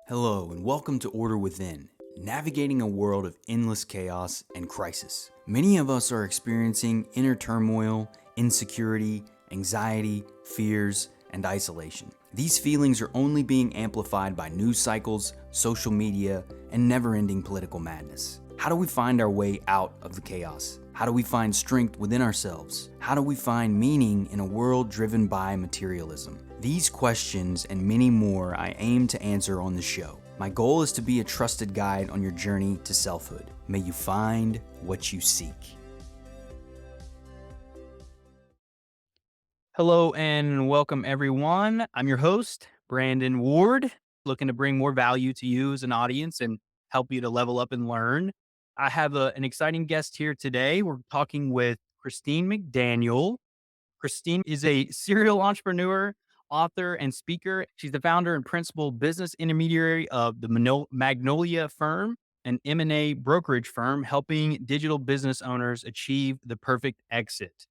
Hello, and welcome to Order Within, navigating a world of endless chaos and crisis. Many of us are experiencing inner turmoil, insecurity, anxiety, fears, and isolation. These feelings are only being amplified by news cycles, social media, and never-ending political madness. How do we find our way out of the chaos? How do we find strength within ourselves? How do we find meaning in a world driven by materialism? These questions and many more I aim to answer on the show. My goal is to be a trusted guide on your journey to selfhood. May you find what you seek. Hello and welcome, everyone. I'm your host, Brandon Ward, looking to bring more value to you as an audience and help you to level up and learn. I have an exciting guest here today. We're talking with Christine McDannell. Christine is a serial entrepreneur, author, and speaker. She's the founder and principal business intermediary of the Magnolia firm, an M&A brokerage firm helping digital business owners achieve the perfect exit.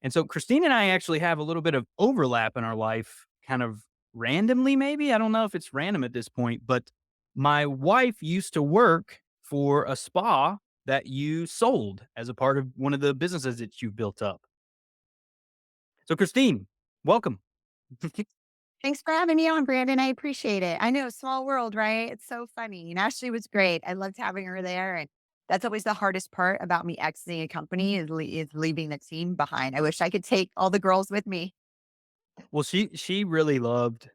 And so Christine and I actually have a little bit of overlap in our life, kind of randomly, maybe. I don't know if it's random at this point, but my wife used to work for a spa that you sold as a part of one of the businesses that you've built up. So, Christine, welcome. Thanks for having me on, Brandon. I appreciate it. I know, small world, right? It's so funny. And Ashley was great. I loved having her there. And that's always the hardest part about me exiting a company is leaving the team behind. I wish I could take all the girls with me. Well, she really loved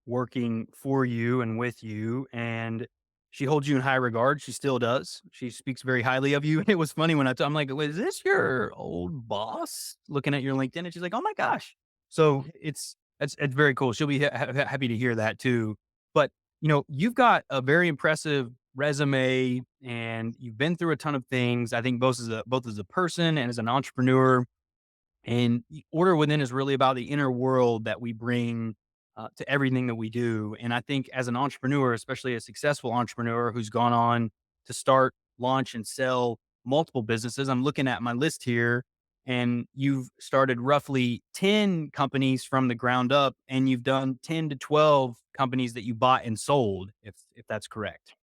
working for you and with you, and she holds you in high regard. She still does. She speaks very highly of you. And it was funny when I'm like, "Is this your old boss?" Looking at your LinkedIn, and she's like, "Oh my gosh!" So it's very cool. She'll be happy to hear that too. But you've got a very impressive resume, and you've been through a ton of things. I think both as a person and as an entrepreneur. And Order Within is really about the inner world that we bring to everything that we do. And I think as an entrepreneur, especially a successful entrepreneur who's gone on to start, launch, and sell multiple businesses, I'm looking at my list here, and you've started roughly 10 companies from the ground up, and you've done 10 to 12 companies that you bought and sold, if that's correct.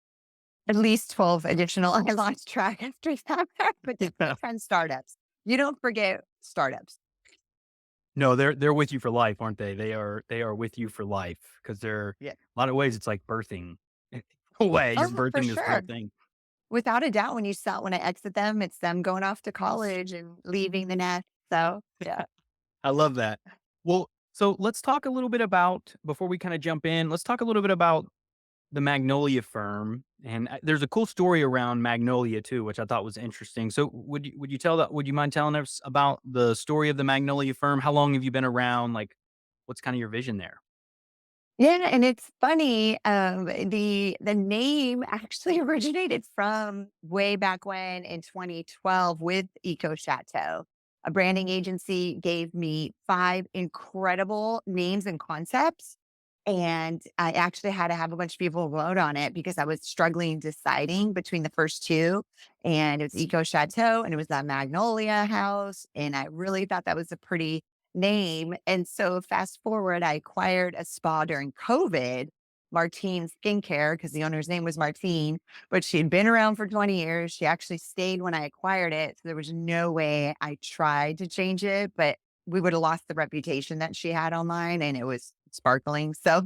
At least 12 additional. I lost track after that, but 10 startups. You don't forget startups. No, they're with you for life, aren't they? They are with you for life because they're Yeah. a lot of ways it's like birthing. In a way, you're Oh, for birthing this whole sure. thing. Without a doubt, when I exit them, it's them going off to college and leaving the nest. So, yeah. I love that. Well, so let's talk a little bit about before we kind of jump in. Let's talk a little bit about the Magnolia firm, and there's a cool story around Magnolia too, which I thought was interesting. So would you mind telling us about the story of the Magnolia firm? How long have you been around? Like, what's kind of your vision there? Yeah, and it's funny, the name actually originated from way back when in 2012 with Eco Chateau. A branding agency gave me 5 incredible names and concepts, and I actually had to have a bunch of people vote on it because I was struggling deciding between the first 2, and it was Eco Chateau and it was that Magnolia house, and I really thought that was a pretty name. And so fast forward, I acquired a spa during COVID, Martine Skincare, because the owner's name was Martine, but she'd been around for 20 years. She actually stayed when I acquired it. So there was no way I tried to change it, but we would have lost the reputation that she had online and it was sparkling. So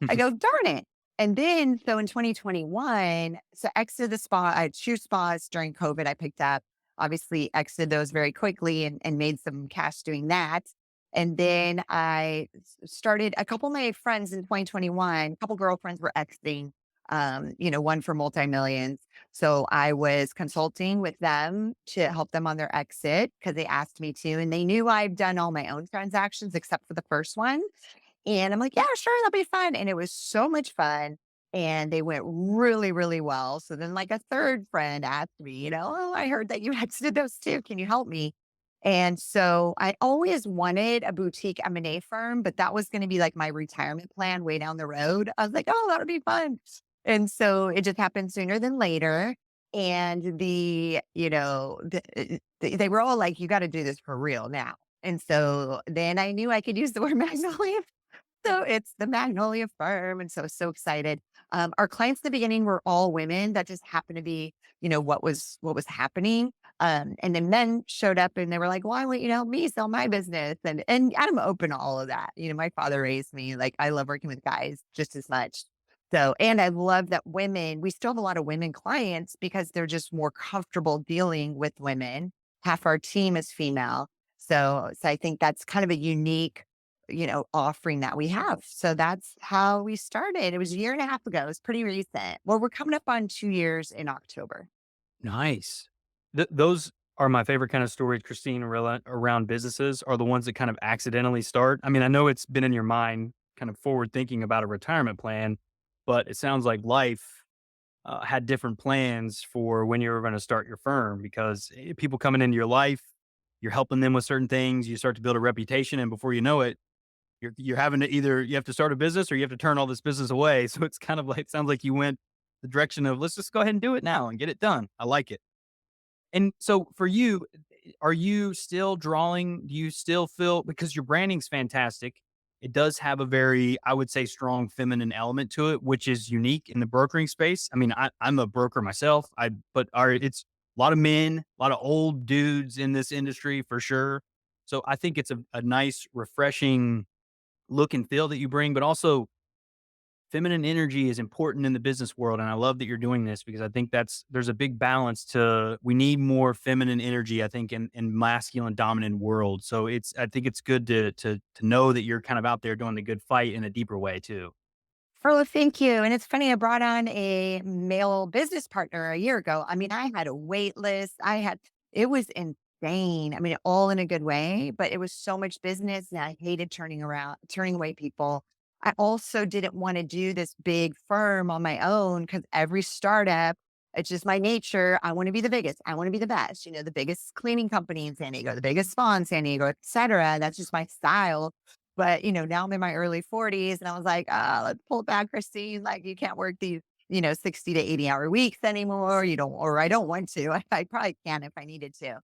I go, darn it. And then, so in 2021, so exited the spa, I had 2 spas during COVID I picked up, obviously exited those very quickly and made some cash doing that. And then I started a couple of my friends in 2021, a couple girlfriends were exiting, one for multi-millions. So I was consulting with them to help them on their exit because they asked me to, and they knew I've done all my own transactions except for the first one. And I'm like, yeah, sure, that'll be fun. And it was so much fun. And they went really, really well. So then like a third friend asked me, oh, I heard that you exited those too. Can you help me? And so I always wanted a boutique M&A firm, but that was going to be like my retirement plan way down the road. I was like, oh, that would be fun. And so it just happened sooner than later. And they were all like, you got to do this for real now. And so then I knew I could use the word magnolia. So it's the Magnolia firm. And so excited. Our clients in the beginning were all women. That just happened to be, what was happening. And then men showed up and they were like, why won't you help me sell my business? And I'm open to all of that. My father raised me like I love working with guys just as much. So, and I love that we still have a lot of women clients because they're just more comfortable dealing with women. Half our team is female. So I think that's kind of a unique, offering that we have. So that's how we started. It was a year and a half ago. It's pretty recent. Well, we're coming up on 2 years in October. Nice. Those are my favorite kind of stories, Christine, around businesses are the ones that kind of accidentally start. I mean, I know it's been in your mind, kind of forward thinking about a retirement plan, but it sounds like life had different plans for when you were going to start your firm because people coming into your life, you're helping them with certain things, you start to build a reputation, and before you know it, you're having to either you have to start a business or you have to turn all this business away. So it's kind of like sounds like you went the direction of let's just go ahead and do it now and get it done. I like it. And so for you, are you still drawing? Do you still feel because your branding's fantastic? It does have a very, I would say, strong feminine element to it, which is unique in the brokering space. I mean, I'm a broker myself. It's a lot of men, a lot of old dudes in this industry for sure. So I think it's a nice, refreshing look and feel that you bring, but also feminine energy is important in the business world, and I love that you're doing this because I think there's a big balance to we need more feminine energy, I think, in masculine dominant world. So I think it's good to know that you're kind of out there doing the good fight in a deeper way too. Oh, thank you. And it's funny, I brought on a male business partner a year ago. I mean, I had a wait list. It was insane. I mean, all in a good way, but it was so much business and I hated turning away people. I also didn't want to do this big firm on my own because every startup, it's just my nature. I want to be the biggest. I want to be the best, the biggest cleaning company in San Diego, the biggest spa in San Diego, et cetera. That's just my style. But, now I'm in my early 40s and I was like, let's pull it back, Christine. Like, you can't work these, 60 to 80-hour weeks anymore. You don't, or I don't want to. I probably can if I needed to.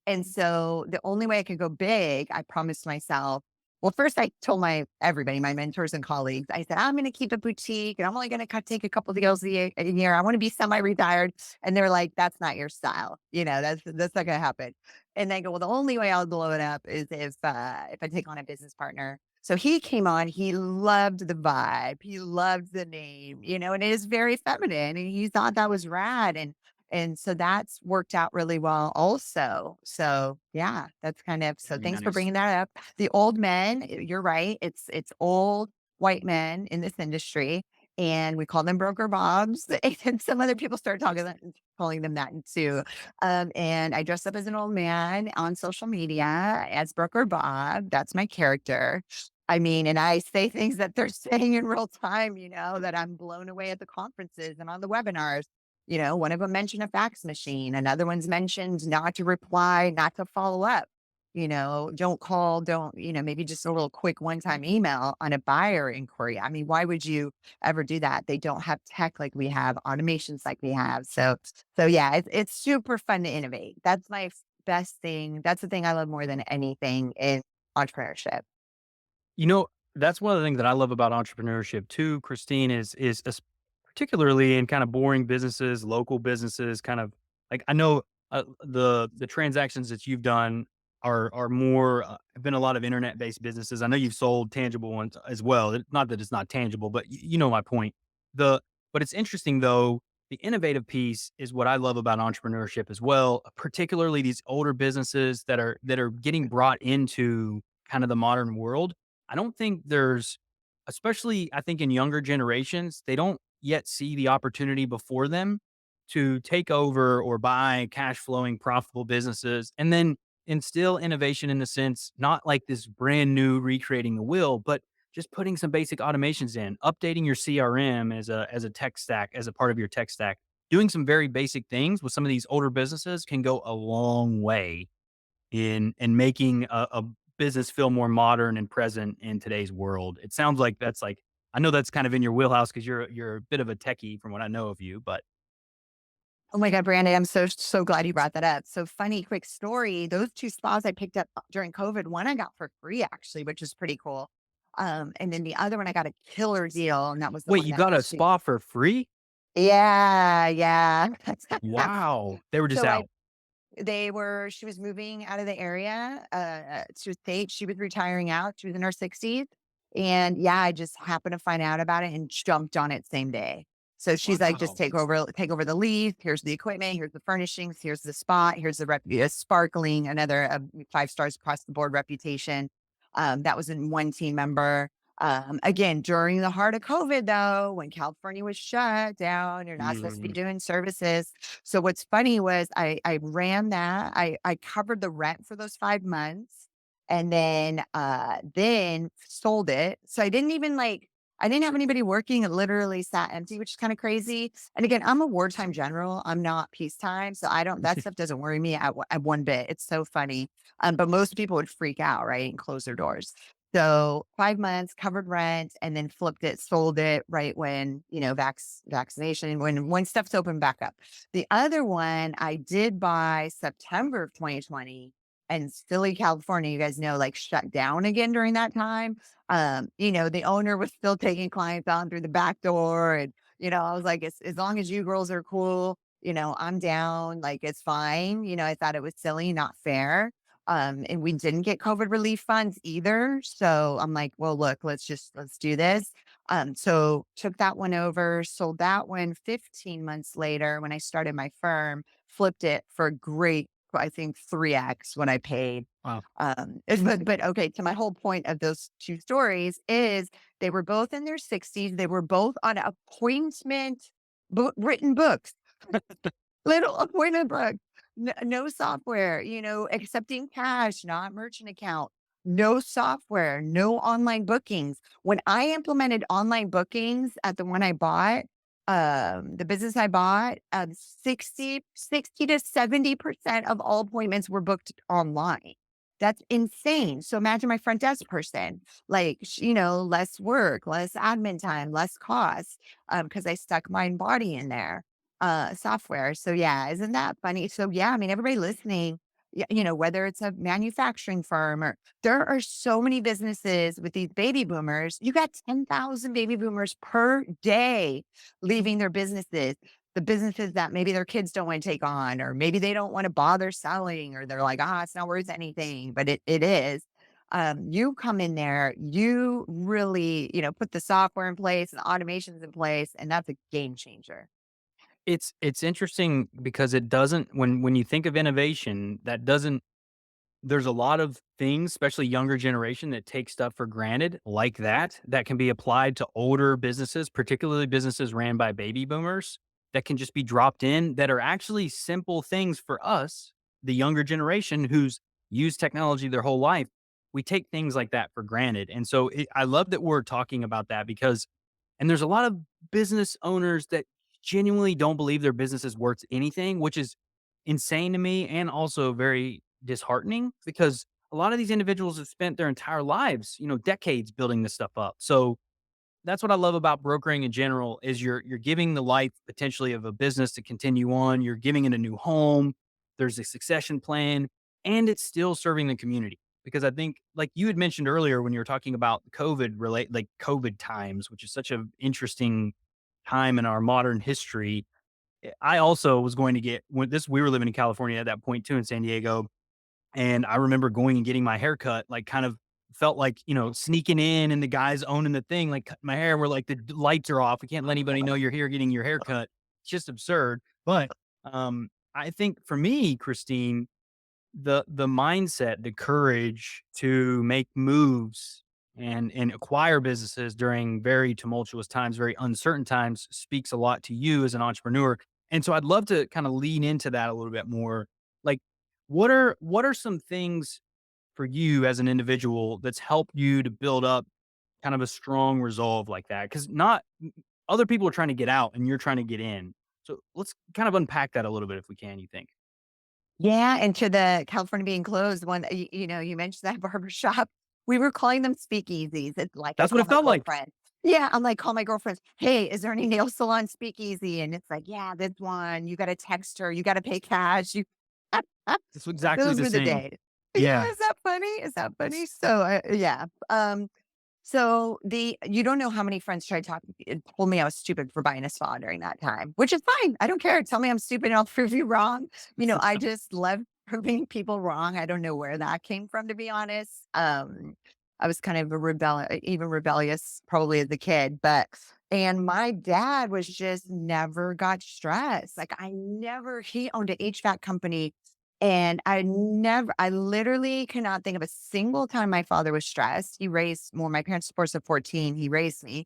And so the only way I could go big, I promised myself. Well, first I told everybody, my mentors and colleagues, I said, I'm going to keep a boutique and I'm only going to take a couple of deals a year. I want to be semi-retired. And they're like, that's not your style. That's not going to happen. And they go, well, the only way I'll blow it up is if I take on a business partner. So he came on, he loved the vibe. He loved the name, and it is very feminine and he thought that was rad. And so that's worked out really well also. So yeah, that's so Very thanks for nice. bringing that up. The old men, you're right. It's old white men in this industry and we call them broker bobs. And some other people start calling them that too. And I dress up as an old man on social media as broker Bob. That's my character. I mean, and I say things that they're saying in real time, that I'm blown away at the conferences and on the webinars. One of them mentioned a fax machine. Another one's mentioned not to reply, not to follow up. Don't call, don't, maybe just a little quick one-time email on a buyer inquiry. I mean, why would you ever do that? They don't have tech like we have, automations like we have. So yeah, it's super fun to innovate. That's my best thing. That's the thing I love more than anything in entrepreneurship. You know, that's one of the things that I love about entrepreneurship too, Christine, is particularly in kind of boring businesses, local businesses, kind of like I know the transactions that you've done are more have been a lot of internet based businesses. I know you've sold tangible ones as well. Not that it's not tangible, but you know my point. But it's interesting though. The innovative piece is what I love about entrepreneurship as well, particularly these older businesses that are getting brought into kind of the modern world. I don't think there's, especially I think in younger generations, they don't yet see the opportunity before them to take over or buy cash flowing profitable businesses and then instill innovation in the sense, not like this brand new recreating the wheel, but just putting some basic automations in, updating your CRM as a tech stack, as a part of your tech stack, doing some very basic things with some of these older businesses can go a long way in making a business feel more modern and present in today's world. It sounds like that's like I know that's kind of in your wheelhouse because you're a bit of a techie from what I know of you, but Oh my God, Brandon, I'm so glad you brought that up. So funny, quick story. Those two spas I picked up during COVID, one I got for free actually, which is pretty cool. And then the other one, I got a killer deal, and that was the Wait, one you that got a actually, spa for free? yeah, yeah. Wow. They were just So I out. she was moving out of the area, to a state. She was retiring out. She was in her 60s. And yeah, I just happened to find out about it and jumped on it same day. So she's like, just Wow. take over the lease. Here's the equipment. Here's the furnishings. Here's the spot. Here's the sparkling, another 5 stars across the board reputation. That was in one team member. Again, during the heart of COVID, though, when California was shut down, you're not supposed to be Mhm. doing services. So what's funny was I ran that. I covered the rent for those 5 months, and then sold it. So I didn't have anybody working. It literally sat empty, which is kind of crazy. And again, I'm a wartime general. I'm not peacetime. So I don't that stuff doesn't worry me at one bit. It's so funny. But most people would freak out, right? And close their doors. So 5 months, covered rent, and then flipped it, sold it right when, vaccination, when stuff's open back up. The other one I did by September of 2020, and Philly, California, you guys know, like, shut down again during that time. The owner was still taking clients on through the back door. And, I was like, as long as you girls are cool, I'm down, like, it's fine. I thought it was silly, not fair. And we didn't get COVID relief funds either. So I'm like, well, look, let's do this. So took that one over, sold that one 15 months later when I started my firm, flipped it for a great, I think 3x what I paid. Wow. But okay, to my whole point of those two stories is they were both in their 60s. They were both on appointment written books. Little appointment book, no software, accepting cash, not merchant account, no software, no online bookings. When I implemented online bookings at the one I bought, the business I bought, 60 to 70% of all appointments were booked online. That's insane. So imagine my front desk person, like, less work, less admin time, less cost, because I stuck mind body in there software. So yeah, isn't that funny? So yeah, I mean, everybody listening, whether it's a manufacturing firm or there are so many businesses with these baby boomers. You got 10,000 baby boomers per day leaving their businesses. The businesses that maybe their kids don't want to take on, or maybe they don't want to bother selling, or they're like, it's not worth anything, but it is. You come in there, you really, put the software in place and automations in place, and that's a game changer. It's interesting because it doesn't when you think of innovation, that doesn't there's a lot of things, especially younger generation, that take stuff for granted like that can be applied to older businesses, particularly businesses ran by baby boomers that can just be dropped in that are actually simple things for us, the younger generation who's used technology their whole life. We take things like that for granted. And so I love that we're talking about that because and there's a lot of business owners that genuinely don't believe their business is worth anything, which is insane to me and also very disheartening because a lot of these individuals have spent their entire lives, decades building this stuff up. So that's what I love about brokering in general is you're giving the life potentially of a business to continue on. You're giving it a new home. There's a succession plan, and it's still serving the community. Because I think, like you had mentioned earlier, when you were talking about like COVID times, which is such an interesting time in our modern history. I also was going to get when this. We were living in California at that point too, in San Diego, and I remember going and getting my hair cut, like, kind of felt like, sneaking in and the guys owning the thing, like, cut my hair. We're like, "The lights are off. We can't let anybody know you're here getting your hair cut." It's just absurd. But, I think for me, Christine, the mindset, the courage to make moves and acquire businesses during very tumultuous times, very uncertain times speaks a lot to you as an entrepreneur. And so I'd love to kind of lean into that a little bit more. Like what are some things for you as an individual that's helped you to build up kind of a strong resolve like that? Cuz not other people are trying to get out and you're trying to get in. So let's kind of unpack that a little bit if we can, you think. Yeah, and to the California being closed one, you mentioned that barber shop. We were calling them speakeasies. It's like I That's what call it my felt like. girlfriend. Yeah, I'm like, call my girlfriends. Hey, is there any nail salon speakeasy? And it's like, yeah, this one. You got to text her. You got to pay cash. You. It's exactly Those the were the same. days. Yeah, Yeah. is that funny? Is that funny? So yeah. So you don't know how many friends tried talking and told me I was stupid for buying a spa during that time, which is fine. I don't care. Tell me I'm stupid and I'll prove you wrong. I just love proving people wrong. I don't know where that came from, to be honest. I was kind of even rebellious probably as a kid, and my dad was just never got stressed. Like he owned an HVAC company and I literally cannot think of a single time my father was stressed. My parents divorced at 14. He raised me.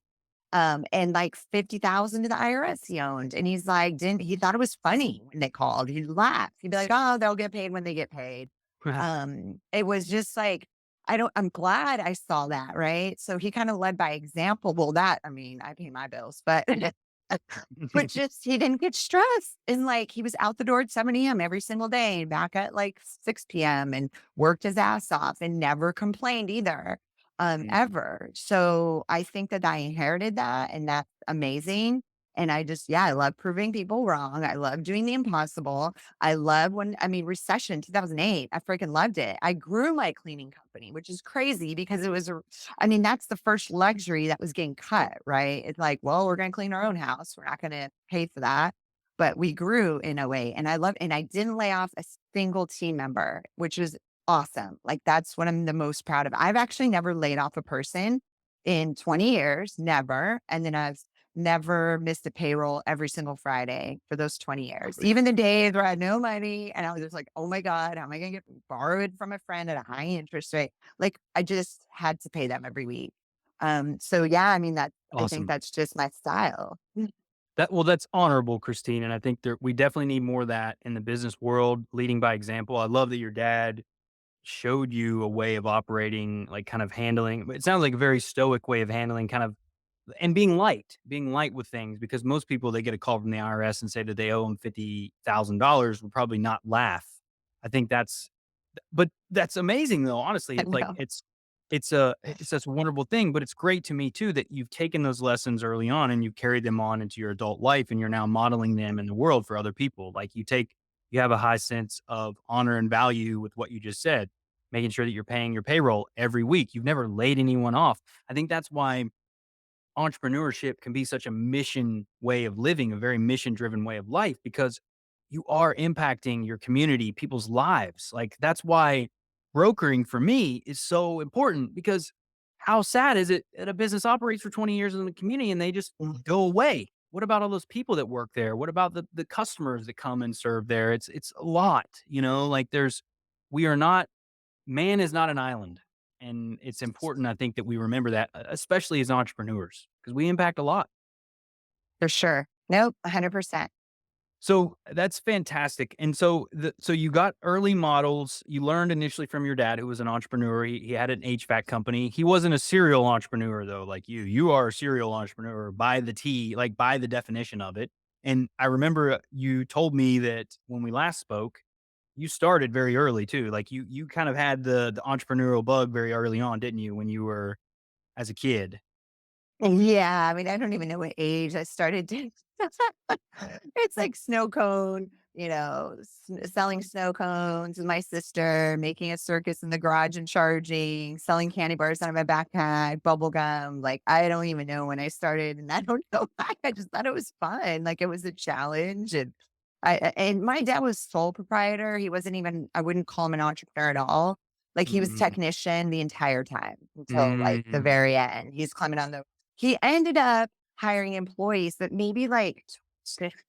And like 50,000 to the IRS he owned. And he's like, he thought it was funny when they called. He'd laugh. He'd be like, oh, they'll get paid when they get paid. It was just like, I'm glad I saw that. Right. So he kind of led by example. Well, I pay my bills, but but just he didn't get stressed. And like he was out the door at 7 a.m. every single day and back at like 6 p.m. and worked his ass off and never complained either, ever. So I think that I inherited that and that's amazing. And I love proving people wrong. I love doing the impossible. Recession 2008, I freaking loved it. I grew my cleaning company, which is crazy because that's the first luxury that was getting cut, right? It's like, well, we're going to clean our own house. We're not going to pay for that. But we grew in a way and I didn't lay off a single team member, which was awesome. Like that's what I'm the most proud of. I've actually never laid off a person in 20 years, never. And then I've never missed a payroll every single Friday for those 20 years. Even the days where I had no money and I was just like, oh my God, how am I going to get borrowed from a friend at a high interest rate? Like I just had to pay them every week. So yeah, I think Awesome. that's just my style. That's honorable, Christine, and I think we definitely need more of that in the business world, leading by example. I love that your dad showed you a way of operating, like, kind of handling it sounds like a very stoic way of handling kind of and being light with things because most people, they get a call from the IRS and say that they owe them $50,000 would probably not laugh. I think but that's amazing though, honestly. I It's like know. it's such a wonderful thing, but it's great to me too that you've taken those lessons early on and you've carried them on into your adult life and you're now modeling them in the world for other people. Like you have a high sense of honor and value with what you just said, making sure that you're paying your payroll every week. You've never laid anyone off. I think that's why entrepreneurship can be such a mission way of living, a very mission driven way of life, because you are impacting your community, people's lives. Like that's why brokering for me is so important because how sad is it that a business operates for 20 years in the community and they just go away? What about all those people that work there? What about the customers that come and serve there? It's a lot, like we are not man is not an island. And it's important, I think, that we remember that, especially as entrepreneurs, because we impact a lot. For sure. Nope, 100%. So that's fantastic. And so you got early models. You learned initially from your dad, who was an entrepreneur. He had an HVAC company. He wasn't a serial entrepreneur though, like you. You are a serial entrepreneur by the T, like by the definition of it. And I remember you told me that when we last spoke, you started very early too. Like you kind of had the entrepreneurial bug very early on, didn't you, when you were as a kid? Yeah, I don't even know what age I started to it's like snow cone, selling snow cones with my sister, making a circus in the garage and charging, selling candy bars out of my backpack, bubble gum. Like, I don't even know when I started, and I don't know why. I just thought it was fun. Like, it was a challenge, and my dad was sole proprietor. He wasn't even I wouldn't call him an entrepreneur at all. Like, he was Mm, technician the entire time until, like, the mm, very end. He ended up hiring employees, but maybe like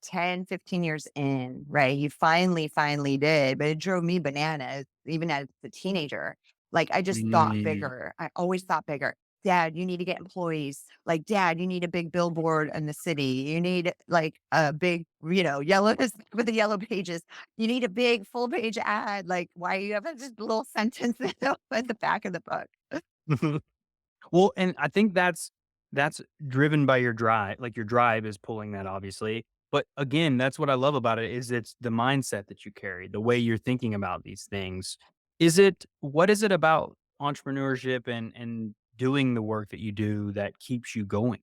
10, 15 years in, right? He finally did, but it drove me bananas, even as a teenager. Like, I just thought mm. bigger. I always thought bigger. Dad, you need to get employees. Like, Dad, you need a big billboard in the city. You need like a big, yellow with the yellow pages. You need a big full page ad. Like, why you have this little sentence at the back of the book? Well, and I think that's driven by your drive. Like your drive is pulling that obviously. But again, that's what I love about it is it's the mindset that you carry, the way you're thinking about these things. What is it about entrepreneurship and doing the work that you do that keeps you going?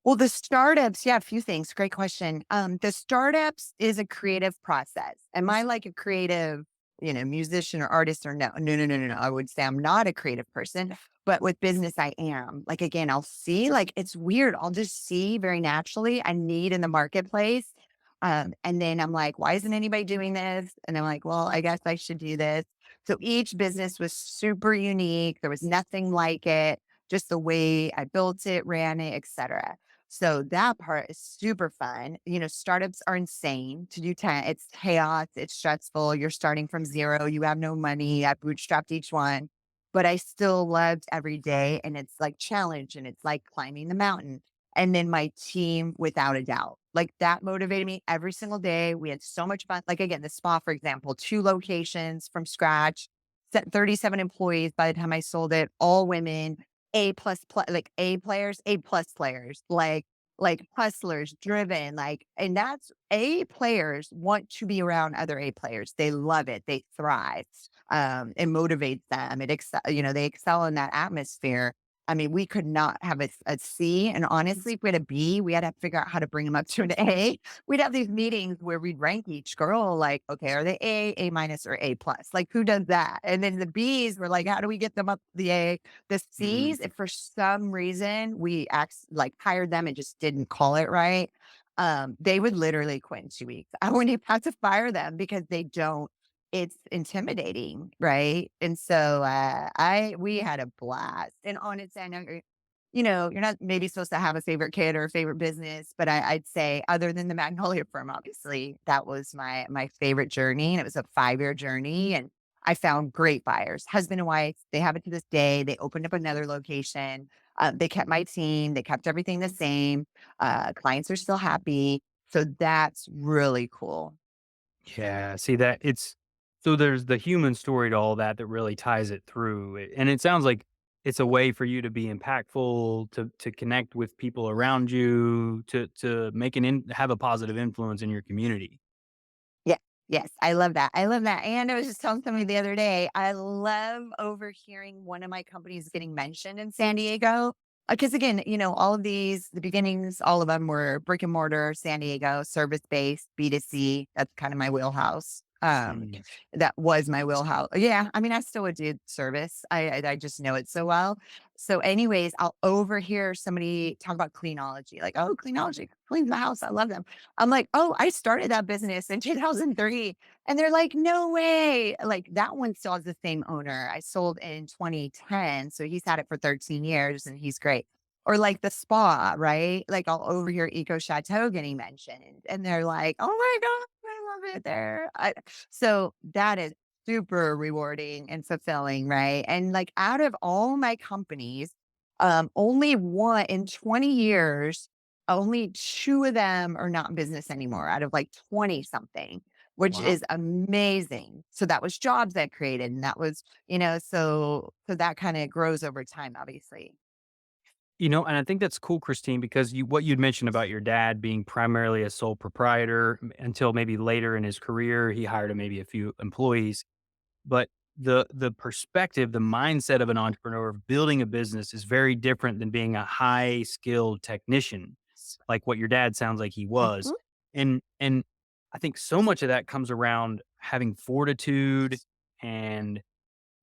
Well, the startups, yeah, a few things. Great question. The startups is a creative process. Am I like a creative, musician or artist or no? No, no, no, no, no. I would say I'm not a creative person, But with business, I am. Like, again, I'll see, like, it's weird. I'll just see very naturally a need in the marketplace. And then I'm like, why isn't anybody doing this? And I'm like, well, I guess I should do this. So each business was super unique. There was nothing like it, just the way I built it, ran it, etc. So that part is super fun. Startups are insane to do 10. It's chaos. It's stressful. You're starting from zero. You have no money. I bootstrapped each one, but I still loved every day. And it's like challenge and it's like climbing the mountain. And then my team, without a doubt, like that motivated me every single day. We had so much fun. Like again, the spa, for example, 2 locations from scratch, 37 employees by the time I sold it, all women, A plus, like A players, A plus players, like hustlers, driven, like, and that's A players want to be around other A players. They love it. They thrive. It motivates them. They excel in that atmosphere. I mean, we could not have a C. And honestly, if we had a B, we had to figure out how to bring them up to an A. We'd have these meetings where we'd rank each girl, like, okay, are they A minus, or A plus? Like, who does that? And then the Bs were like, how do we get them up the A? The Mhm. Cs, if for some reason we like hired them and just didn't call it right, they would literally quit in 2 weeks. I wouldn't even have to fire them because they don't. It's intimidating, right? And so we had a blast. And honestly, I know you're not maybe supposed to have a favorite kid or a favorite business, but I'd say other than the Magnolia firm, obviously, that was my favorite journey. And it was a 5-year journey. And I found great buyers, husband and wife. They have it to this day. They opened up another location. They kept my team. They kept everything the same. Clients are still happy. So that's really cool. Yeah, see that it's so there's the human story to all that that really ties it through. And it sounds like it's a way for you to be impactful, to connect with people around you, to make have a positive influence in your community. Yeah. Yes. I love that. I love that. And I was just telling somebody the other day, I love overhearing one of my companies getting mentioned in San Diego. Because again, all of these, the beginnings, all of them were brick and mortar, San Diego, service based, B2C. That's kind of my wheelhouse. Mm. That was my wheelhouse. Yeah. I mean, I still would do service. I just know it so well. So, anyways, I'll overhear somebody talk about cleanology, like, oh, cleanology cleans the house. I love them. I'm like, "Oh, I started that business in 2003." And they're like, "No way." Like, that one still has the same owner. I sold in 2010, so he's had it for 13 years, and he's great. Or like the spa, right? Like, I'll overhear Eco Chateau getting mentioned, and they're like, "Oh my god, I love it there." So that is super rewarding and fulfilling, right? And, like, out of all my companies, only one in 20 years, only 2 of them are not in business anymore out of like 20 something, which Wow. is amazing. So that was jobs that created, and that was, so that kind of grows over time, obviously. And I think that's cool, Christine, because what you'd mentioned about your dad being primarily a sole proprietor until maybe later in his career, he hired maybe a few employees. But the perspective, the mindset of an entrepreneur of building a business is very different than being a high skilled technician, like what your dad sounds like he was. Mhm. And I think so much of that comes around having fortitude and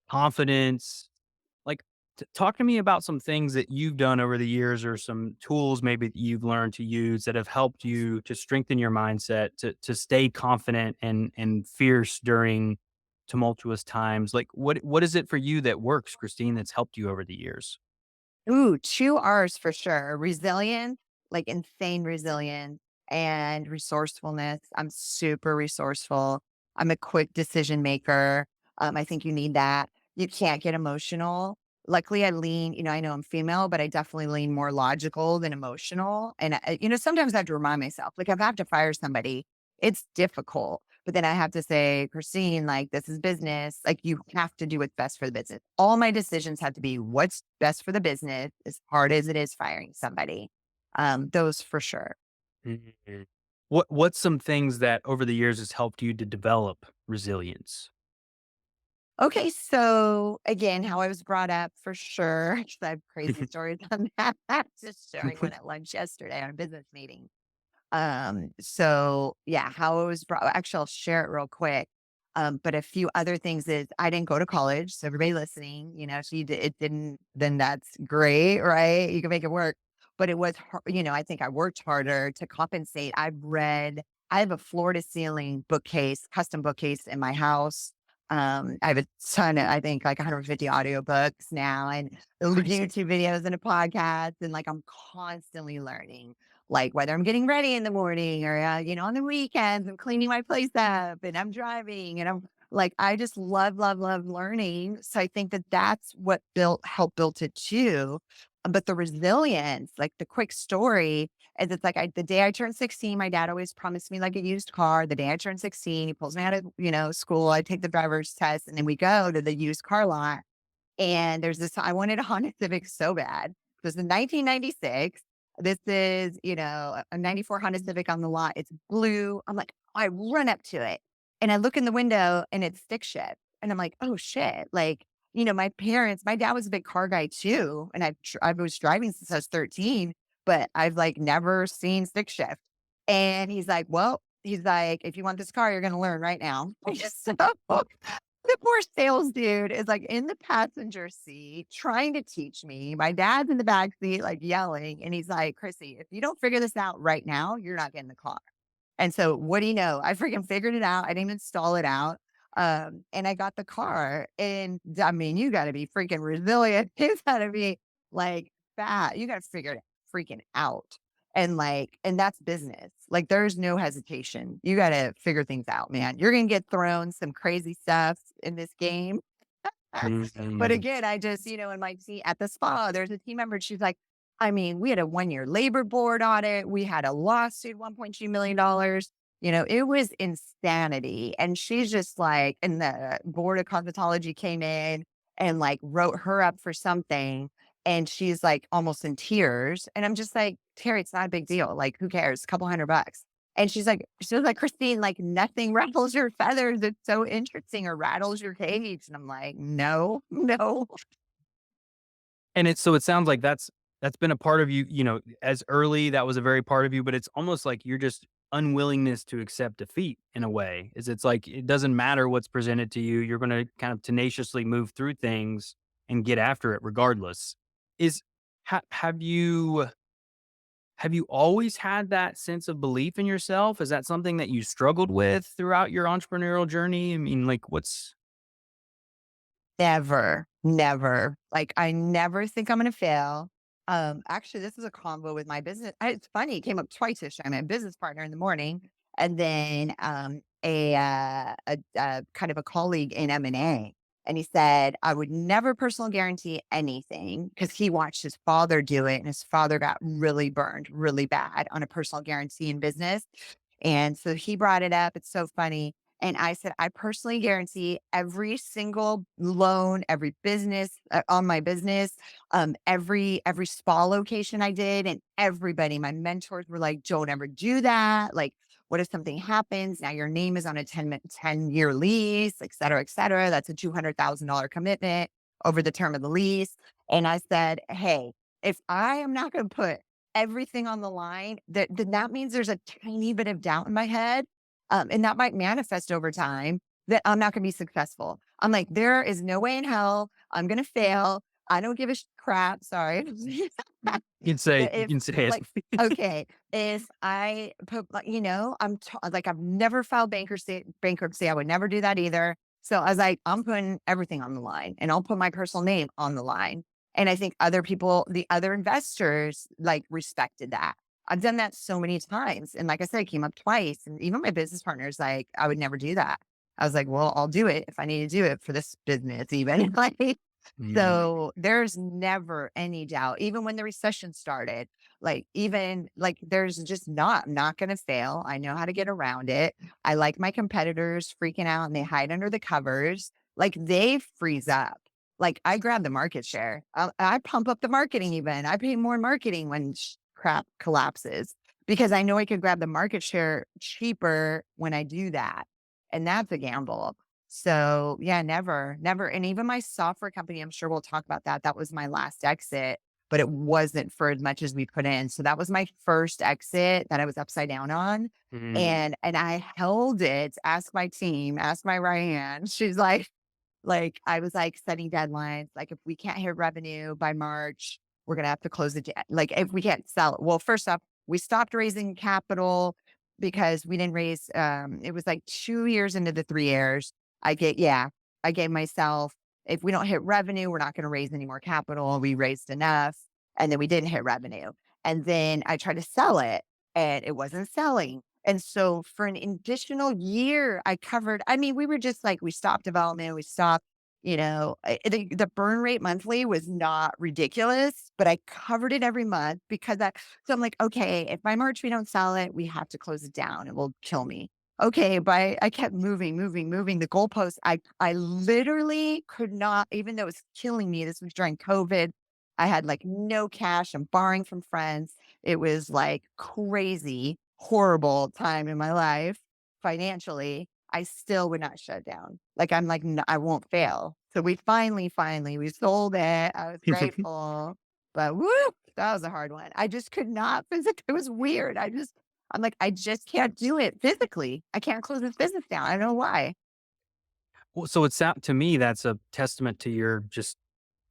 confidence. Like, talk to me about some things that you've done over the years, or some tools maybe that you've learned to use that have helped you to strengthen your mindset, to stay confident and fierce during tumultuous times. Like, what is it for you that works, Christine, that's helped you over the years? Ooh, 2 R's for sure. Resilience, like insane resilience, and resourcefulness. I'm super resourceful. I'm a quick decision maker. I think you need that. You can't get emotional. Luckily, I know I'm female, but I definitely lean more logical than emotional. And, sometimes I have to remind myself, like, if I have to fire somebody, it's difficult. But then I have to say, Christine, like, this is business. Like, you have to do what's best for the business. All my decisions have to be what's best for the business, as hard as it is firing somebody. Those for sure. Mhm. What's some things that over the years has helped you to develop resilience? Okay, so again, how I was brought up for sure. 'Cause I have crazy stories on that. Just sharing one at lunch yesterday on a business meeting. So yeah, how I was brought. Actually, I'll share it real quick. But a few other things is I didn't go to college. So everybody listening, if it didn't, then that's great, right? You can make it work. But it was, I think I worked harder to compensate. I have a floor to ceiling bookcase, custom bookcase in my house. I have a ton of, I think like 150 audiobooks now and Nice. YouTube videos and a podcast. And like, I'm constantly learning, like whether I'm getting ready in the morning or, on the weekends, I'm cleaning my place up and I'm driving and I'm like, I just love, love, love learning. So I think that that's what helped build it too. But the resilience, like the quick story is it's like the day I turned 16, my dad always promised me like a used car. The day I turned 16, he pulls me out of, school. I take the driver's test and then we go to the used car lot. And there's this, I wanted a Honda Civic so bad. It was in 1996. This is, a 94 Honda Civic on the lot. It's blue. I'm like, I run up to it and I look in the window and it's stick shift. And I'm like, oh shit. Like, my dad was a big car guy too. And I was driving since I was 13, but I've like never seen stick shift. And he's like, if you want this car, you're going to learn right now. So the poor sales dude is like in the passenger seat trying to teach me. My dad's in the back seat, like yelling. And he's like, Chrissy, if you don't figure this out right now, you're not getting the car. And so what do you know? I freaking figured it out. I didn't even stall it out. And I got the car. And I mean, you got to be freaking resilient. You got to be like fat. You got to figure it freaking out. And that's business. Like there's no hesitation. You got to figure things out, man. You're going to get thrown some crazy stuff in this game. But Mhm. again, I just, in my team at the spa, there's a team member. And she's like, I mean, we had a 1-year labor board audit. We had a lawsuit, $1.2 million. It was insanity. And she's just like, and the board of cosmetology came in and like wrote her up for something. And she's like almost in tears. And I'm just like, Terry, it's not a big deal. Like, who cares? A couple $100. And she was like, Christine, like nothing ruffles your feathers. It's so interesting or rattles your cage. And I'm like, no, no. And it sounds like that's been a part of you, as early, that was a very part of you, but it's almost like you're just unwillingness to accept defeat in a way. It's like it doesn't matter what's presented to you, you're gonna kind of tenaciously move through things and get after it regardless. Is ha have you always had that sense of belief in yourself? Is that something that you struggled with throughout your entrepreneurial journey? I mean, like, what's Never, never. Like, I never think I'm gonna fail. Actually, this is a combo with my business. It's funny, it came up twice this time. My business partner in the morning, and then a kind of a colleague in M&A. And he said, I would never personal guarantee anything because he watched his father do it, and his father got really burned really bad on a personal guarantee in business. And so he brought it up. It's so funny. And I said, I personally guarantee every single loan, every business on my business, every spa location I did, and everybody, my mentors were like, don't ever do that. Like, what if something happens? Now your name is on a 10-year lease, et cetera, et cetera. That's a $200,000 commitment over the term of the lease. And I said, hey, if I am not going to put everything on the line, then that means there's a tiny bit of doubt in my head. And that might manifest over time that I'm not going to be successful. I'm like, there is no way in hell I'm going to fail. I don't give a crap. Sorry. you If can say it. like, okay, if I put, like, like, I've never filed bankruptcy. I would never do that either. So I was like, I'm putting everything on the line and I'll put my personal name on the line. And I think other people, the other investors, like respected that. I've done that so many times. And like I said, it came up twice. And even my business partner's like, I would never do that. I was like, well, I'll do it if I need to do it for this business, even. Like, Mhm. so there's never any doubt, even when the recession started, like, even like, there's just I'm not going to fail. I know how to get around it. I like my competitors freaking out and they hide under the covers. Like they freeze up. Like I grab the market share. I pump up the marketing even. I pay more in marketing when crap collapses because I know I could grab the market share cheaper when I do that. And that's a gamble. So yeah, never, never. And even my software company, I'm sure we'll talk about that. That was my last exit. but it wasn't for as much as we put in. So that was my first exit that I was upside down on. Mm. And I held it, ask my team, ask my right hand. She's I was like setting deadlines. Like, if we can't hit revenue by March, we're gonna have to close it down. Like, if we can't sell it. Well, first off, we stopped raising capital because we didn't raise it was like 2 years into the 3 years. I gave myself, if we don't hit revenue, we're not gonna raise any more capital. We raised enough, and then we didn't hit revenue. And then I tried to sell it and it wasn't selling. And so for an additional year, I mean, we were just like, we stopped development, we stopped, the burn rate monthly was not ridiculous, but I covered it every month so I'm like, okay, if by March we don't sell it, we have to close it down. It will kill me. Okay, but I kept moving the goalposts. I literally could not, even though it was killing me. This was during COVID. I had like no cash. I'm borrowing from friends. It was like crazy, horrible time in my life financially. I still would not shut down. Like, I'm like, "No, I won't fail." So we finally, we sold it. I was grateful, but woo, that was a hard one. I just could not physically. It was weird. I'm like, I just can't do it physically. I can't close this business down. I don't know why. Well, so to me, that's a testament to your just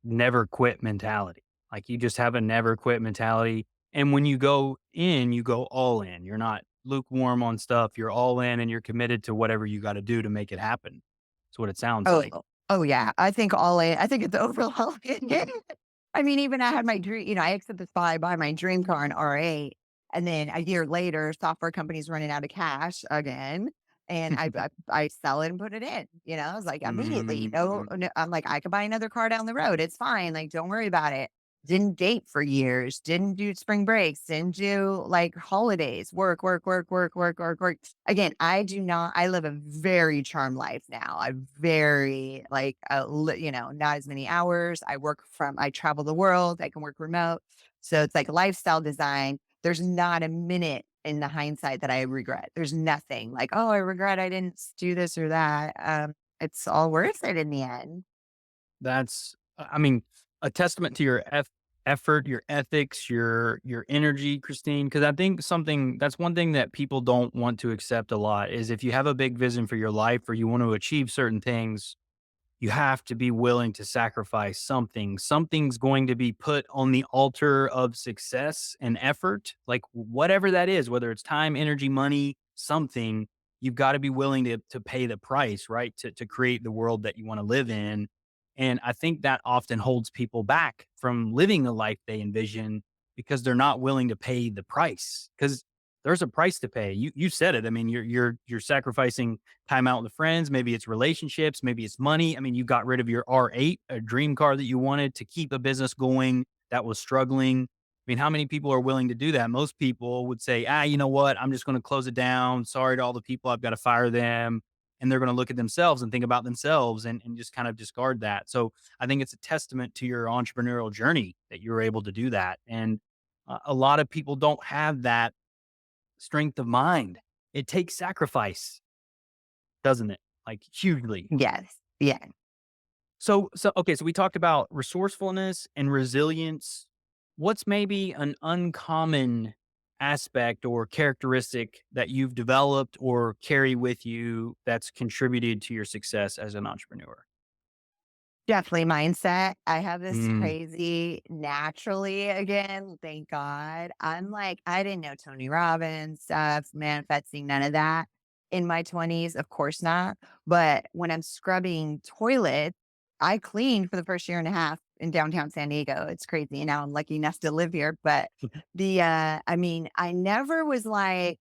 never quit mentality. Like, you just have a never quit mentality. And when you go in, you go all in. You're not lukewarm on stuff. You're all in and you're committed to whatever you got to do to make it happen. That's what it sounds Oh, like. oh yeah. I think I think it's overwhelming. I mean, even I had my dream, I exited the spy, buy my dream car in R8. And then a year later, software company's running out of cash again. And I sell it and put it in. I was like, immediately, no, Mhm. no, I'm like, I could buy another car down the road. It's fine. Like, don't worry about it. Didn't date for years, didn't do spring breaks, didn't do like holidays, work. Again, I live a very charmed life now. I very like, not as many hours. I travel the world. I can work remote. So it's like lifestyle design. There's not a minute in the hindsight that I regret. There's nothing like, oh, I regret I didn't do this or that. It's all worth it in the end. That's, I mean, a testament to your effort, your ethics, your energy, Christine. Because I think that's one thing that people don't want to accept a lot is if you have a big vision for your life or you want to achieve certain things, you have to be willing to sacrifice something. Something's going to be put on the altar of success and effort, like whatever that is, whether it's time, energy, money, something. You've got to be willing to pay the price, right? To create the world that you want to live in. And I think that often holds people back from living the life they envision because they're not willing to pay the price. Because there's a price to pay. You said it. I mean, you're sacrificing time out with friends. Maybe it's relationships. Maybe it's money. I mean, you got rid of your R8, a dream car that you wanted to keep a business going that was struggling. I mean, how many people are willing to do that? Most people would say, you know what? I'm just going to close it down. Sorry to all the people. I've got to fire them. And they're going to look at themselves and think about themselves and just kind of discard that. So I think it's a testament to your entrepreneurial journey that you were able to do that. And a lot of people don't have that strength of mind. It takes sacrifice, doesn't it? Like, hugely. Yes. Yeah. So we talked about resourcefulness and resilience. What's maybe an uncommon aspect or characteristic that you've developed or carry with you that's contributed to your success as an entrepreneur? Definitely mindset. I have this Mm. crazy naturally again, thank God. I didn't know Tony Robbins stuff, manifesting, none of that in my 20s. Of course not. But when I'm scrubbing toilets, I cleaned for the first year and a half in downtown San Diego. It's crazy. And now I'm lucky enough to live here. But I mean, I never was like,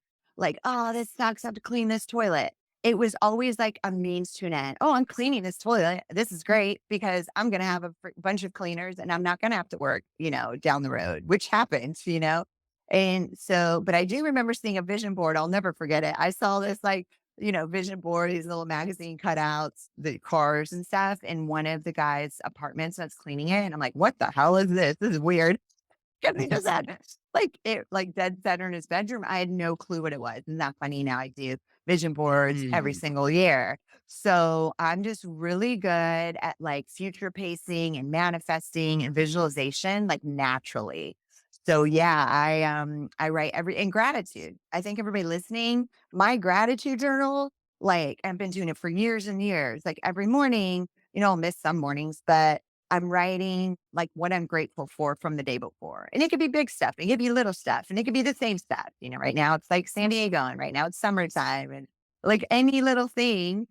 oh, this sucks. I have to clean this toilet. It was always like a means to an end. Oh, I'm cleaning this toilet. This is great because I'm going to have a bunch of cleaners and I'm not going to have to work, down the road, which happens. And so, but I do remember seeing a vision board. I'll never forget it. I saw this vision board, these little magazine cutouts, the cars and stuff in one of the guys' apartments that's cleaning it. And I'm like, what the hell is this? This is weird. Because he just had like it like dead center in his bedroom. I had no clue what it was. Isn't that funny? Now I do vision boards every Mm. single year. So I'm just really good at like future pacing and manifesting and visualization like naturally. So yeah, I write every in gratitude. I think everybody listening, my gratitude journal, like I've been doing it for years and years. Like every morning, I'll miss some mornings, but I'm writing like what I'm grateful for from the day before. And it could be big stuff, it could be little stuff, and it could be the same stuff. Right now it's like San Diego, and right now it's summertime, and like any little thing,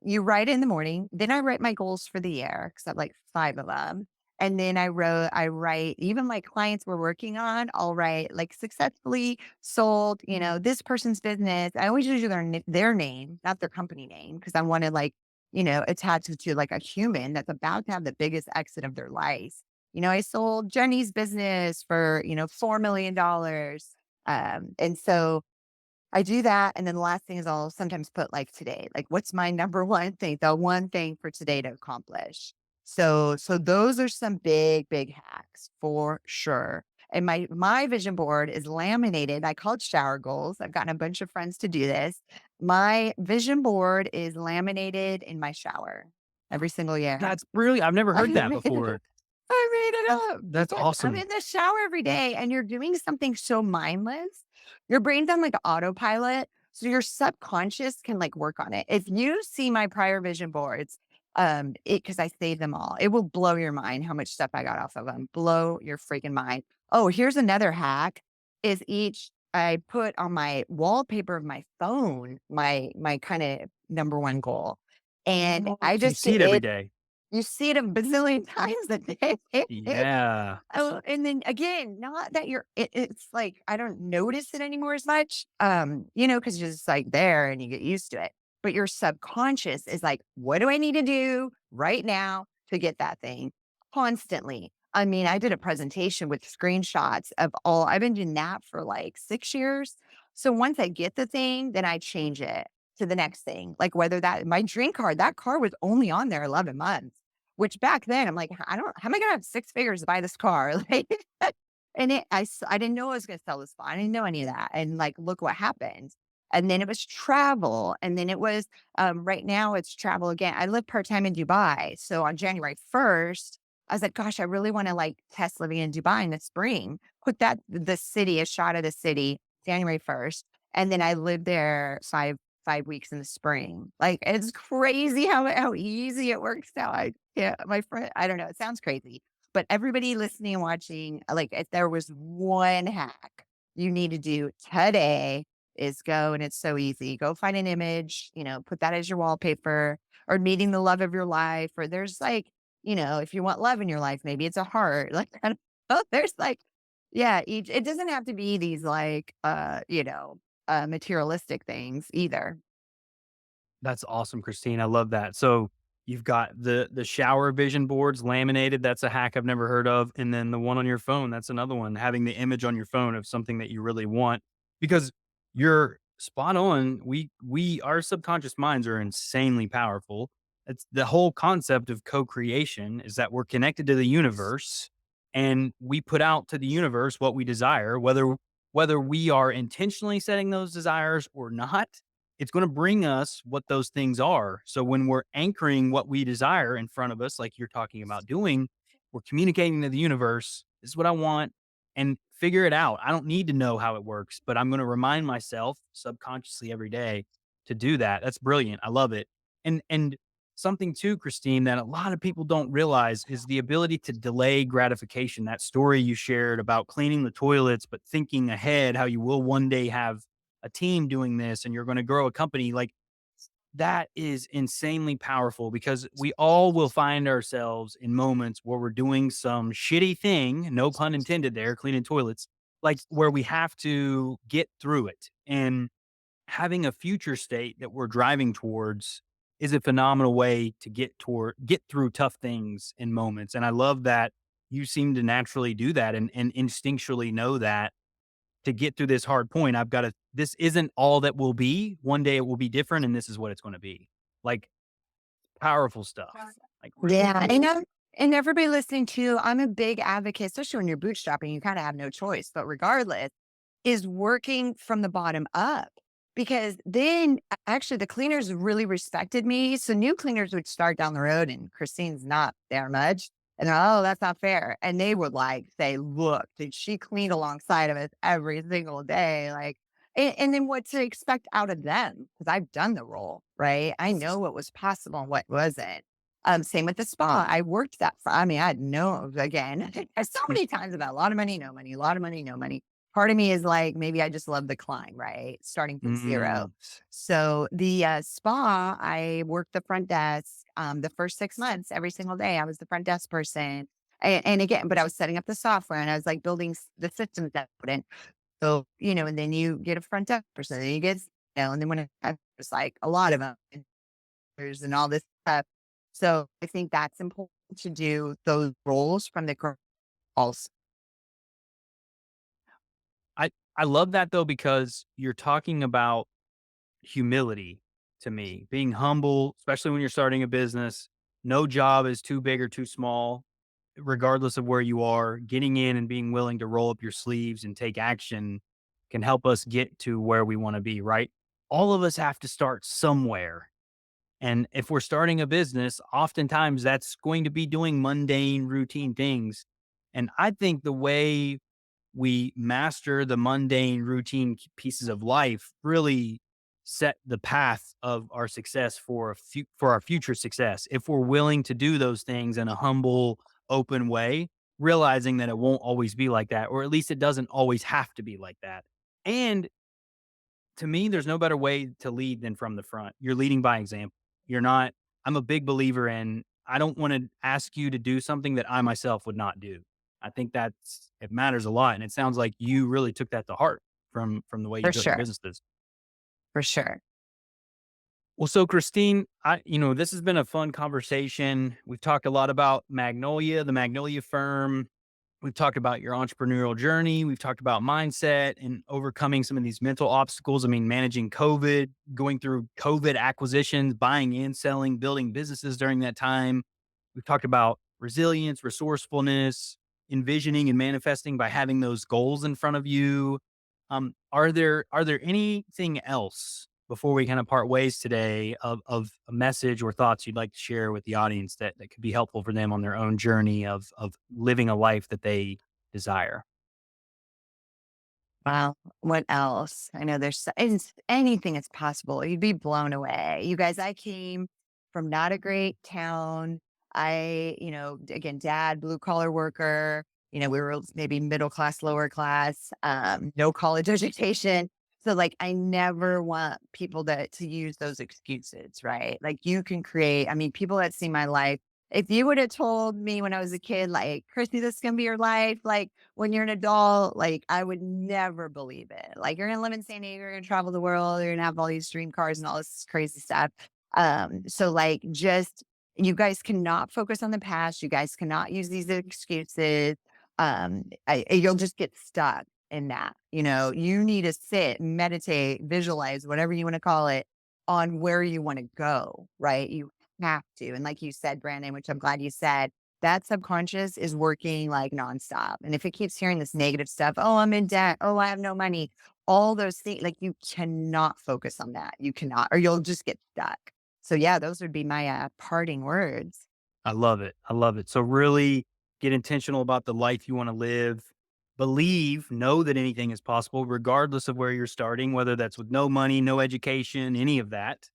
you write in the morning. Then I write my goals for the year because I have like 5 of them. And then I write even my clients we're working on, I'll write like successfully sold, this person's business. I always use their name, not their company name, because I want to like attach it to like a human that's about to have the biggest exit of their life. I sold Jenny's business for, $4 million. And so I do that. And then the last thing is I'll sometimes put like today, like what's my number one thing, the one thing for today to accomplish. So those are some big, big hacks for sure. And my vision board is laminated. I call it shower goals. I've gotten a bunch of friends to do this. My vision board is laminated in my shower every single year. That's brilliant. I've never I heard that made it before. I made it up That's because I'm awesome. in the shower every day and you're doing something so mindless. Your brain's on like autopilot. So your subconscious can like work on it. If you see my prior vision boards, because I save them all, it will blow your mind how much stuff I got off of them. Blow your freaking mind. Oh, here's another hack is each I put on my wallpaper of my phone, my kind of number one goal. And I So you just see see it every it day. you see it a bazillion times a day. Yeah. Oh, and then again, not that it's like I don't notice it anymore as much, because you're just like there and you get used to it. But your subconscious is like, what do I need to do right now to get that thing constantly? I mean, I did a presentation with screenshots of I've been doing that for like 6 years. So once I get the thing, then I change it to the next thing. Like whether my dream car, that car was only on there 11 months. Which back then I'm like, how am I gonna have 6 figures to buy this car? Like, and I didn't know I was gonna sell this car. I didn't know any of that. And like, look what happened. And then it was travel. And then it was, right now it's travel again. I live part-time in Dubai. So on January 1st, I was like, gosh, I really want to like test living in Dubai in the spring. Put the city, a shot of the city, January 1st. And then I lived there 5 weeks in the spring. Like it's crazy how easy it works out. Yeah, my friend, I don't know. It sounds crazy, but everybody listening and watching, like if there was one hack you need to do today is go, and it's so easy. Go find an image, put that as your wallpaper, or meeting the love of your life, or there's like, if you want love in your life, maybe it's a heart. Like, I don't know, there's like, yeah, it doesn't have to be these like, materialistic things either. That's awesome, Christine. I love that. So you've got the shower vision boards laminated. That's a hack I've never heard of. And then the one on your phone, that's another one. Having the image on your phone of something that you really want. Because you're spot on. Our subconscious minds are insanely powerful. It's the whole concept of co-creation is that we're connected to the universe and we put out to the universe what we desire, whether we are intentionally setting those desires or not, it's going to bring us what those things are. So when we're anchoring what we desire in front of us, like you're talking about doing, we're communicating to the universe, this is what I want, and figure it out. I don't need to know how it works, but I'm going to remind myself subconsciously every day to do that. That's brilliant. I love it. And something too, Christine, that a lot of people don't realize is the ability to delay gratification. That story you shared about cleaning the toilets, but thinking ahead how you will one day have a team doing this and you're going to grow a company, like that is insanely powerful because we all will find ourselves in moments where we're doing some shitty thing, no pun intended there, cleaning toilets, like where we have to get through it. And having a future state that we're driving towards is a phenomenal way to get through tough things in moments. And I love that you seem to naturally do that and instinctually know that to get through this hard point, this isn't all that will be. One day it will be different and this is what it's going to be. Like powerful stuff. Like Yeah, And everybody listening to, I'm a big advocate, especially when you're bootstrapping, you kind of have no choice. But regardless, is working from the bottom up. Because then actually the cleaners really respected me. So new cleaners would start down the road and Christine's not there much. And oh, that's not fair. And they would like say, look, did she clean alongside of us every single day? Like, and then what to expect out of them? Because I've done the role, right? I know what was possible and what wasn't. Same with the spa. I worked that for, I mean, I had no, again, so many times about a lot of money, no money, a lot of money, no money. Part of me is like, maybe I just love the climb, right? Starting from zero. Mm. So the spa, I worked the front desk the first 6 months, every single day. I was the front desk person. And again, but I was setting up the software and I was like building the systems that put in. So, and then you get a front desk person, and you get, and then when I was like a lot of them and all this stuff. So I think that's important to do those roles from the girl also. I love that though, because you're talking about humility to me, being humble, especially when you're starting a business. No job is too big or too small, regardless of where you are. Getting in and being willing to roll up your sleeves and take action can help us get to where we want to be, right? All of us have to start somewhere. And if we're starting a business, oftentimes that's going to be doing mundane, routine things. And I think the way we master the mundane routine pieces of life really set the path of our success for for our future success if we're willing to do those things in a humble, open way, realizing that it won't always be like that, or at least it doesn't always have to be like that. And to me, there's no better way to lead than from the front. You're leading by example. You're not I'm a big believer in, I don't want to ask you to do something that I myself would not do. I think it matters a lot. And it sounds like you really took that to heart from the way you For built your sure. businesses. For sure. Well, so Christine, this has been a fun conversation. We've talked a lot about Magnolia, the Magnolia firm. We've talked about your entrepreneurial journey. We've talked about mindset and overcoming some of these mental obstacles. I mean, managing COVID, going through COVID acquisitions, buying and selling, building businesses during that time. We've talked about resilience, resourcefulness, envisioning and manifesting by having those goals in front of you. Are there anything else before we kind of part ways today of a message or thoughts you'd like to share with the audience that could be helpful for them on their own journey of living a life that they desire? Wow. What else? I know anything is possible. You'd be blown away. You guys, I came from not a great town. Again, dad, blue collar worker. We were maybe middle class, lower class, no college education. So like, I never want people to use those excuses, right? Like you can create, I mean, people that see my life, if you would have told me when I was a kid, like, Christy, this is going to be your life. Like, when you're an adult, like I would never believe it. Like you're gonna live in San Diego, you're gonna travel the world, you're gonna have all these dream cars and all this crazy stuff. So like just you guys cannot focus on the past. You guys cannot use these excuses. You'll just get stuck in that. You need to sit, meditate, visualize, whatever you want to call it, on where you want to go, right? You have to. And like you said, Brandon, which I'm glad you said, that subconscious is working like nonstop. And if it keeps hearing this negative stuff, oh, I'm in debt. Oh, I have no money. All those things, like you cannot focus on that. You cannot, or you'll just get stuck. So yeah, those would be my parting words. I love it. I love it. So really get intentional about the life you want to live. Know that anything is possible, regardless of where you're starting, whether that's with no money, no education, any of that.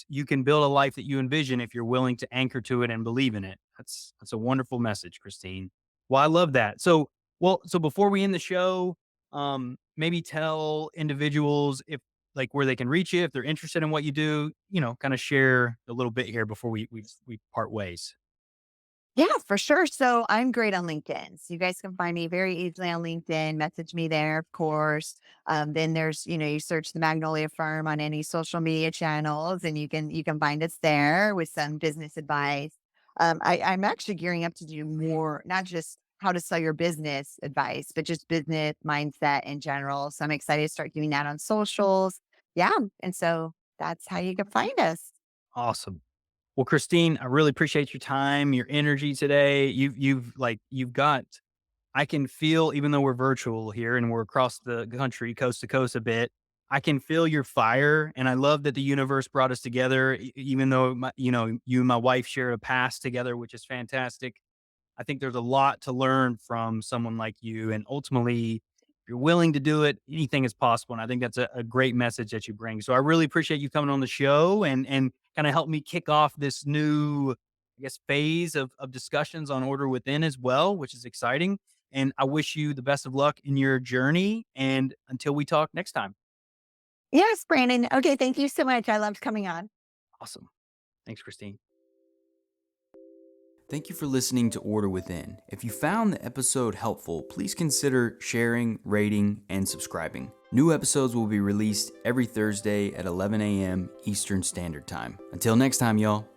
You can build a life that you envision if you're willing to anchor to it and believe in it. That's a wonderful message, Christine. Well, I love that. So before we end the show, maybe tell individuals if like where they can reach you if they're interested in what you do. Kind of share a little bit here before we part ways. Yeah, for sure. So I'm great on LinkedIn. So you guys can find me very easily on LinkedIn, message me there, of course. Then there's, you search the Magnolia firm on any social media channels and you can find us there with some business advice. I'm actually gearing up to do more, not just how to sell your business advice, but just business mindset in general. So I'm excited to start doing that on socials. Yeah. And so that's how you can find us. Awesome. Well, Christine, I really appreciate your time, your energy today. You've got, I can feel, even though we're virtual here and we're across the country, coast to coast a bit, I can feel your fire. And I love that the universe brought us together, even though, you and my wife share a past together, which is fantastic. I think there's a lot to learn from someone like you. And ultimately, if you're willing to do it, anything is possible. And I think that's a great message that you bring. So I really appreciate you coming on the show and kind of help me kick off this new, I guess, phase of discussions on Order Within as well, which is exciting. And I wish you the best of luck in your journey. And until we talk next time. Yes, Brandon. Okay, thank you so much. I loved coming on. Awesome. Thanks, Christine. Thank you for listening to Order Within. If you found the episode helpful, please consider sharing, rating, and subscribing. New episodes will be released every Thursday at 11 a.m. Eastern Standard Time. Until next time, y'all.